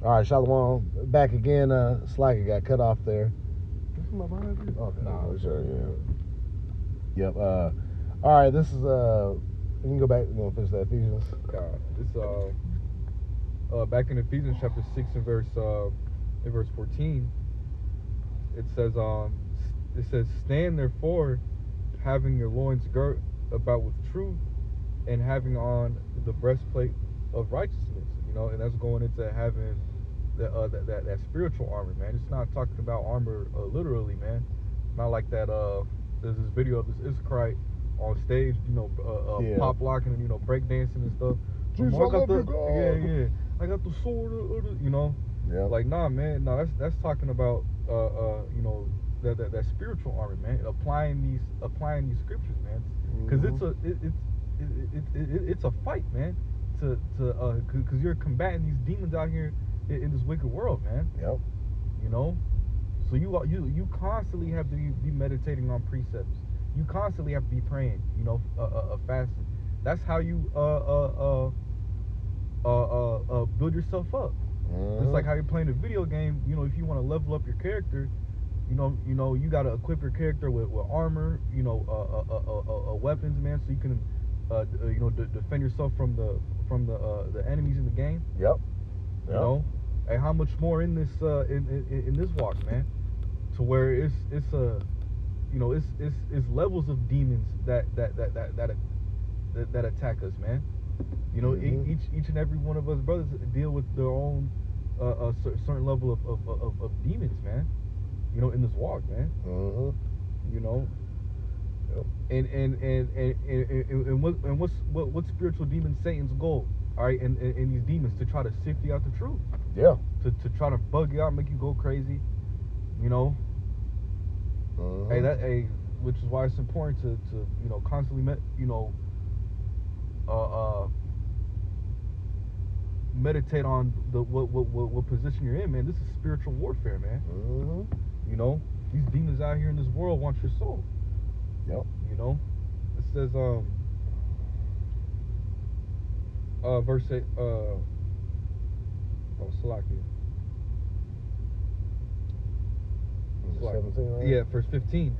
All right, Shalom. Back again. Slacker got cut off there. Is somebody behind you? Okay. Nah, sure. Yeah. Yep. All right. This is You can go back. You know, finish that Ephesians. This back in Ephesians chapter 6 and verse 14, it says stand therefore, having your loins girt about with truth, and having on the breastplate of righteousness. And that's going into having that spiritual armor, man. It's not talking about armor literally, man. Not like that. There's this video of this Israelite on stage, pop locking and break dancing and stuff. Jesus, I love you, God. Yeah. I got the sword, Yeah. Like, nah, man. No, that's talking about that spiritual armor, man. Applying these scriptures, man. Because it's a fight, man. Because you're combating these demons out here in this wicked world, man. Yep. So you constantly have to be meditating on precepts. You constantly have to be praying, fasting. That's how you build yourself up. It's like how you're playing a video game. If you want to level up your character, you got to equip your character with armor, weapons, man, so you can defend yourself from the enemies in the game. Yep. Hey, how much more in this in this walk, man? To where it's levels of demons that attack us, man. Each and every one of us brothers deal with their own certain level of demons, man. In this walk, man. And what's spiritual demons Satan's goal? All right, and these demons to try to sift you out the truth. Yeah. To try to bug you out, make you go crazy. Which is why it's important to constantly meditate on what position you're in, man. This is spiritual warfare, man. These demons out here in this world want your soul. Yep. It says verse 8 Salakia. 17, right? Yeah, verse 15.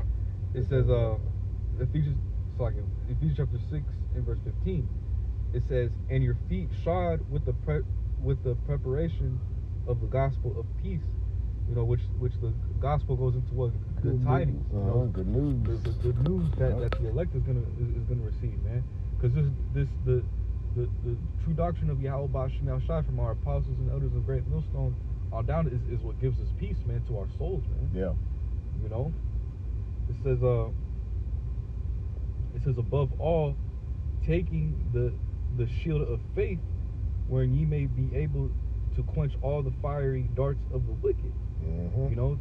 It says Ephesians chapter 6 and verse 15. It says, and your feet shod with the preparation of the gospel of peace, which the gospel goes into what? Good tidings. Good news. The good news that the elect is gonna receive, man. Because the true doctrine of Yahweh Ba'Shem Shai from our apostles and elders of Great Millstone all down is what gives us peace, man, to our souls, man. Yeah. It says above all, taking the shield of faith, wherein ye may be able to quench all the fiery darts of the wicked.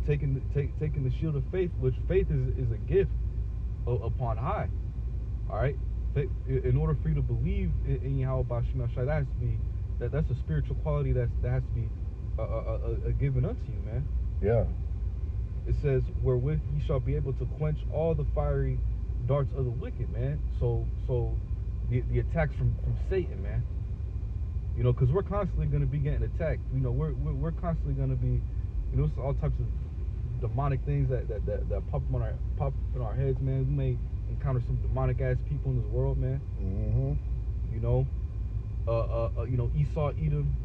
Taking the shield of faith, which faith is a gift upon high. All right, in order for you to believe in Yahweh Ba'Shem Shai, that's a spiritual quality that has to be given unto you, man. Yeah. It says, wherewith ye shall be able to quench all the fiery darts of the wicked, man. So the attacks from Satan, man. Because we're constantly going to be getting attacked. We're constantly going to be, all types of demonic things that pop in our heads, man. We may encounter some demonic ass people in this world, man. Esau, Edom,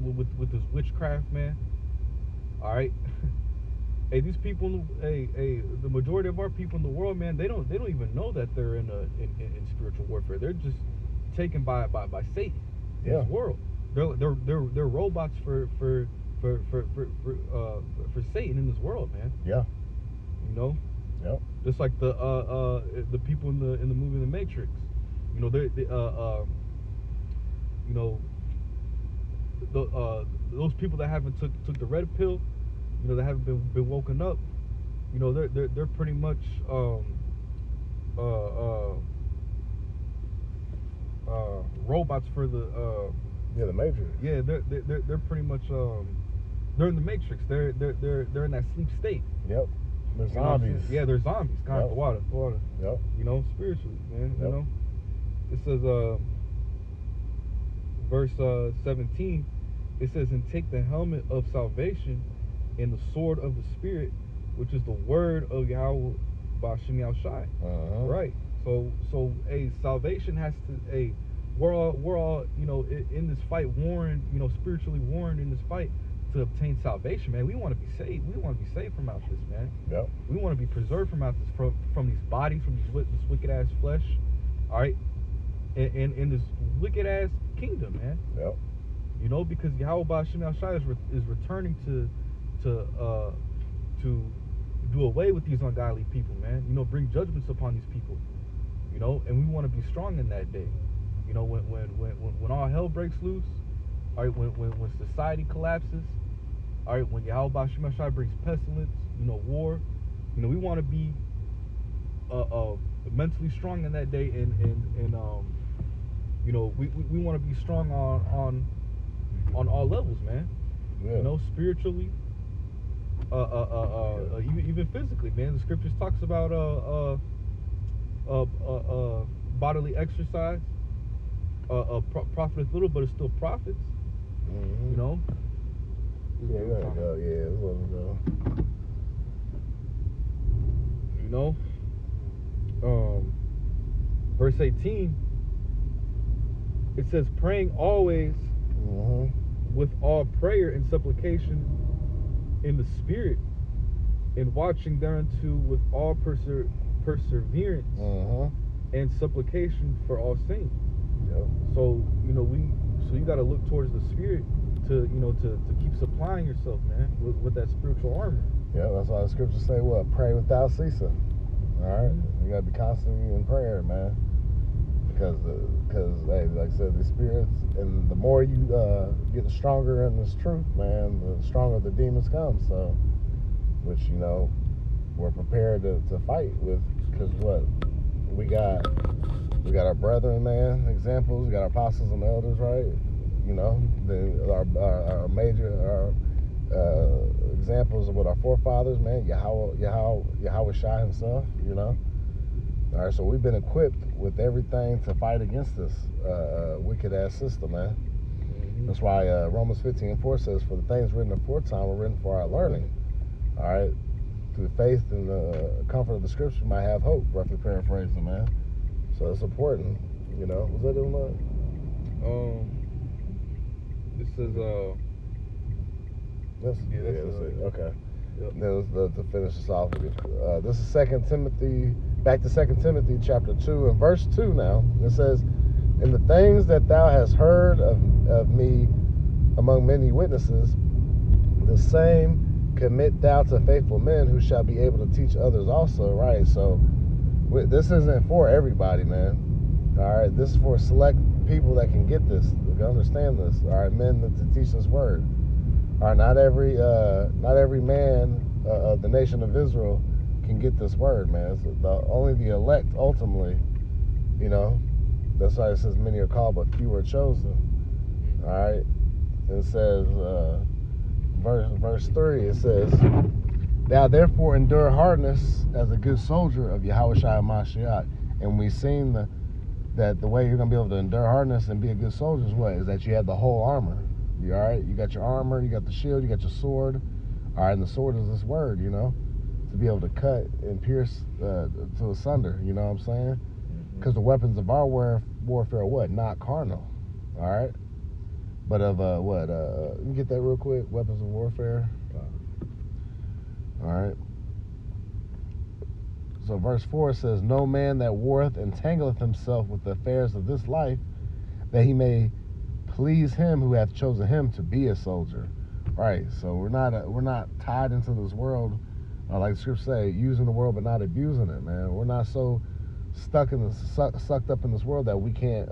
with this witchcraft, man. All right. Hey, these people, the majority of our people in the world, man, they don't even know that they're in spiritual warfare. They're just taken by Satan in this world. They're robots for Satan in this world, man. Yeah. Yep. Just like the people in the movie The Matrix. Those people that haven't took the red pill, that haven't been woken up, they're pretty much robots for the the Matrix. Yeah, they're pretty much they're in the Matrix. They're in that sleep state. Yep. They're zombies. Yeah, they're zombies. God, the water. Yep. Spiritually, man. Yep. It says verse 17. it says, and take the helmet of salvation and the sword of the Spirit, which is the word of Yahweh Bashim Yahushai. Right. So salvation has to, we're all, in this fight, warned, spiritually warned in this fight to obtain salvation, man. We want to be saved. We want to be saved from out this, man. Yep. We want to be preserved from out this, from these bodies, from this wicked ass flesh. All right. And in this wicked ass kingdom, man. Yep. Because Yahweh Bashim Yahushai is returning to do away with these ungodly people, man. Bring judgments upon these people. And we want to be strong in that day. When all hell breaks loose, all right, when society collapses, all right, when Yahweh Bashim Yahushai brings pestilence, war, we want to be mentally strong in that day, and we want to be strong on all levels, man. Yeah. Spiritually, even physically, man. The scriptures talks about bodily exercise. Profiteth little, but it still profits. Mm-hmm. Verse 18, it says, praying always with all prayer and supplication in the Spirit, and watching thereunto with all perseverance and supplication for all saints. Yep. So you got to look towards the Spirit to keep supplying yourself, man, with that spiritual armor. Yeah, that's why the scriptures say what? Pray without ceasing. All right, you gotta be constantly in prayer, man. Because hey, like I said, the spirits, and the more you get stronger in this truth, man, the stronger the demons come. So, which we're prepared to fight with, because what we got our brethren, man, examples. We got our apostles and elders, right? Our major examples of what our forefathers, man, Yahweh Shai himself, All right, so we've been equipped with everything to fight against this wicked ass system, man. That's why Romans 15:4 says, for the things written aforetime were written for our learning. All right, through faith and the comfort of the scripture might have hope, roughly paraphrasing, man. So it's important, Was that doing that? This is that's it. Okay. Yep. To finish this off, this is 2 Timothy. Back to 2 Timothy chapter 2 and verse 2 now. It says, and the things that thou hast heard of me among many witnesses, the same commit thou to faithful men who shall be able to teach others also. Right. So this isn't for everybody, man. All right. This is for select people that can get this, that can understand this. All right. Men to teach this word. All right. Not every man of the nation of Israel can get this word, man. It's only the elect ultimately, That's why it says many are called, but few are chosen. All right. It says, verse 3, it says, thou therefore endure hardness as a good soldier of Yahweh Shai Mashiach. And we've seen that the way you're going to be able to endure hardness and be a good soldier is what? Is that you have the whole armor. You all right? You got your armor, you got the shield, you got your sword. All right, and the sword is this word, to be able to cut and pierce to asunder, you know what I'm saying? Because the weapons of our warfare are what? Not carnal, all right? But of what? You get that real quick? Weapons of warfare. All right. So verse 4 says, no man that warreth entangleth himself with the affairs of this life, that he may please him who hath chosen him to be a soldier. Right. So we're not tied into this world, like the scripture say, using the world but not abusing it, man. We're not so sucked up in this world that we can't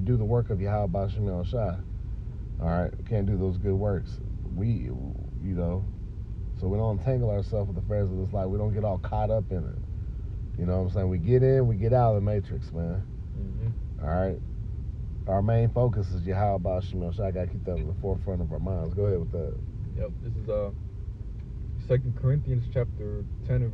do the work of Yahweh Bashim Yahushai. All right, we can't do those good works. So we don't entangle ourselves with the affairs of this life. We don't get all caught up in it. You know what I'm saying? We get in, we get out of the matrix, man. All right. Our main focus is Yahweh Bashim Yahushai. I gotta keep that in the forefront of our minds. Go ahead with that. Yep. This is 2 Corinthians chapter 10 and